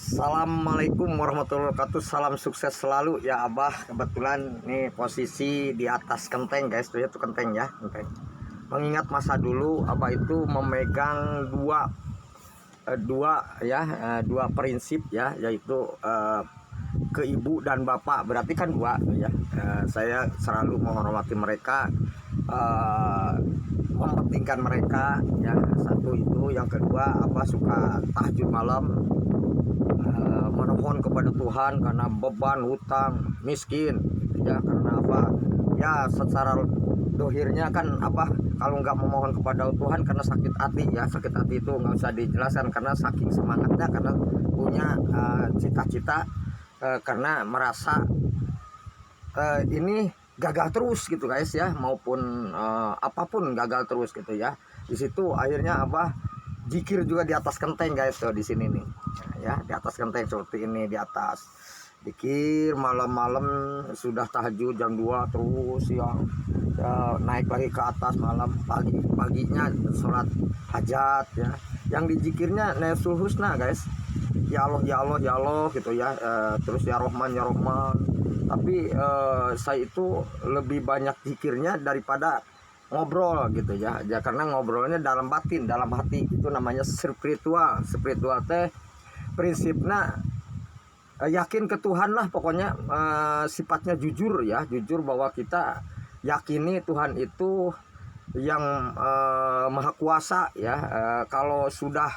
Assalamualaikum warahmatullahi wabarakatuh. Salam sukses selalu ya Abah. Kebetulan nih posisi di atas kenteng guys. Tuh ya, tuh kenteng ya, kenteng. Mengingat masa dulu Abah itu memegang dua prinsip ya, yaitu ke ibu dan bapak. Berarti kan dua ya. Saya selalu menghormati mereka, mementingkan mereka ya. Satu itu, yang kedua Abah suka tahajud malam, memohon kepada Tuhan karena beban hutang miskin ya. Karena apa ya, secara dohirnya kan Abah kalau nggak memohon kepada Tuhan karena sakit hati ya. Sakit hati itu nggak usah dijelaskan, karena saking semangatnya, karena punya cita-cita, karena merasa ini gagal terus gitu guys ya, maupun apapun gagal terus gitu ya. Di situ akhirnya Abah zikir juga di atas kenteng guys. Tuh di sini nih ya, di atas kenteng seperti ini, di atas zikir malam-malam. Sudah tahajud jam 2 terus ya, naik lagi ke atas malam, paginya sholat hajat ya. Yang dizikirnya Nafsul Husna guys, ya Allah ya Allah ya Allah gitu ya. Terus ya Rahman ya Rahman. Tapi saya itu lebih banyak zikirnya daripada ngobrol gitu ya. Karena ngobrolnya dalam batin, dalam hati, itu namanya spiritual. Spiritual teh prinsipnya yakin ke Tuhan lah pokoknya. Sifatnya jujur ya, jujur bahwa kita yakini Tuhan itu yang maha kuasa ya. Kalau sudah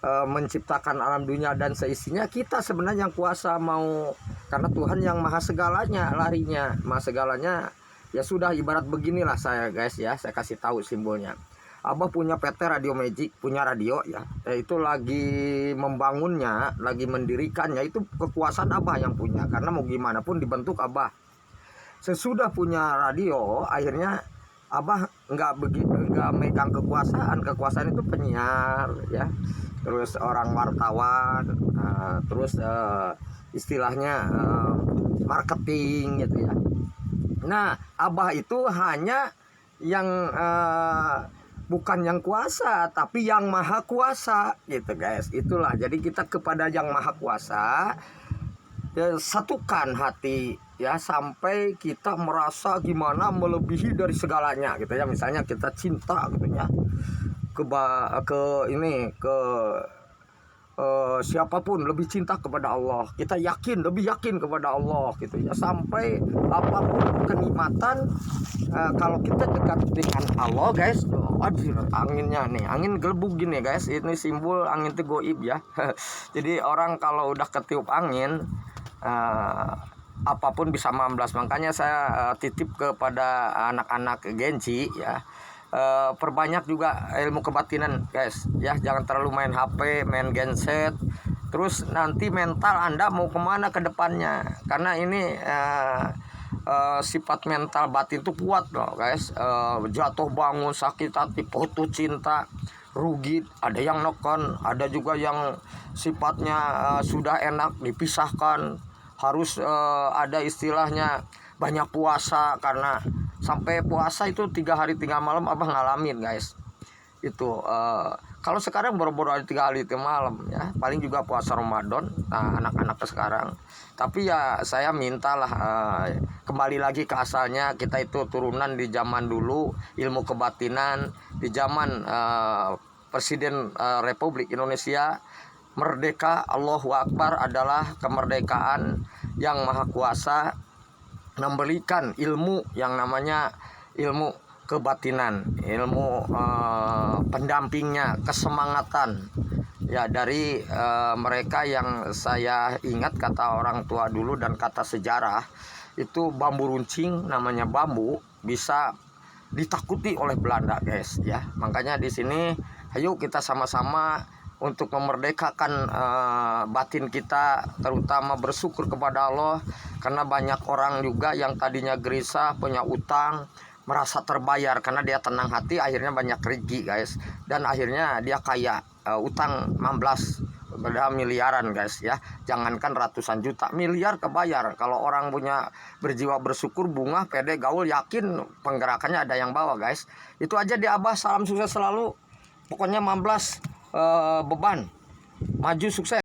menciptakan alam dunia dan seisinya, kita sebenarnya yang kuasa mau, karena Tuhan yang maha segalanya, larinya maha segalanya. Ya sudah, ibarat beginilah saya guys ya, saya kasih tahu simbolnya. Abah punya PT Radio Magic, punya radio ya, itu lagi membangunnya, lagi mendirikannya. Itu kekuasaan Abah yang punya, karena mau gimana pun dibentuk Abah. Sesudah punya radio, akhirnya Abah nggak megang kekuasaan itu penyiar ya, terus orang wartawan, terus istilahnya marketing gitu ya. Nah, Abah itu hanya yang bukan yang kuasa, tapi yang maha kuasa gitu guys. Itulah, jadi kita kepada yang maha kuasa ya, satukan hati ya, sampai kita merasa gimana melebihi dari segalanya gitu ya. Misalnya kita cinta gitu ya ke siapapun, lebih cinta kepada Allah, kita yakin, lebih yakin kepada Allah gitu ya. Sampai apapun kenikmatan, kalau kita dekat dengan Allah guys, anginnya nih, angin gelembung gini guys. Ini simbol angin itu goib ya. Jadi orang kalau udah ketiup angin, apapun bisa mamblas. Makanya saya titip kepada anak-anak Genci ya, perbanyak juga ilmu kebatinan guys ya. Jangan terlalu main HP, main genset, terus nanti mental Anda mau kemana ke depannya. Karena ini sifat mental batin itu kuat loh guys. Jatuh bangun, sakit hati, putus cinta, rugi, ada yang nokon, ada juga yang sifatnya sudah enak dipisahkan. Harus ada istilahnya banyak puasa, karena sampai puasa itu 3 hari 3 malam Abah ngalamin guys. Itu kalau sekarang baru-baru ada 3 hari 3 malam ya, paling juga puasa Ramadan. Nah, anak-anak sekarang. Tapi ya saya mintalah kembali lagi ke asalnya. Kita itu turunan di zaman dulu, ilmu kebatinan di zaman Presiden Republik Indonesia merdeka. Allahu Akbar adalah kemerdekaan yang maha kuasa, memberikan ilmu yang namanya ilmu kebatinan, ilmu pendampingnya, kesemangatan ya, dari mereka yang saya ingat kata orang tua dulu dan kata sejarah itu, bambu runcing, namanya bambu, bisa ditakuti oleh Belanda guys ya. Makanya di sini ayo kita sama-sama untuk memerdekakan batin kita, terutama bersyukur kepada Allah. Karena banyak orang juga yang tadinya gelisah, punya utang, merasa terbayar karena dia tenang hati, akhirnya banyak rezeki guys, dan akhirnya dia kaya. Utang 16 padahal miliaran guys ya. Jangankan ratusan juta, miliar kebayar. Kalau orang punya berjiwa bersyukur, bunga, pede, gaul, yakin penggerakannya ada yang bawa guys. Itu aja di Abah. Salam sukses selalu, pokoknya 16 beban, maju, sukses.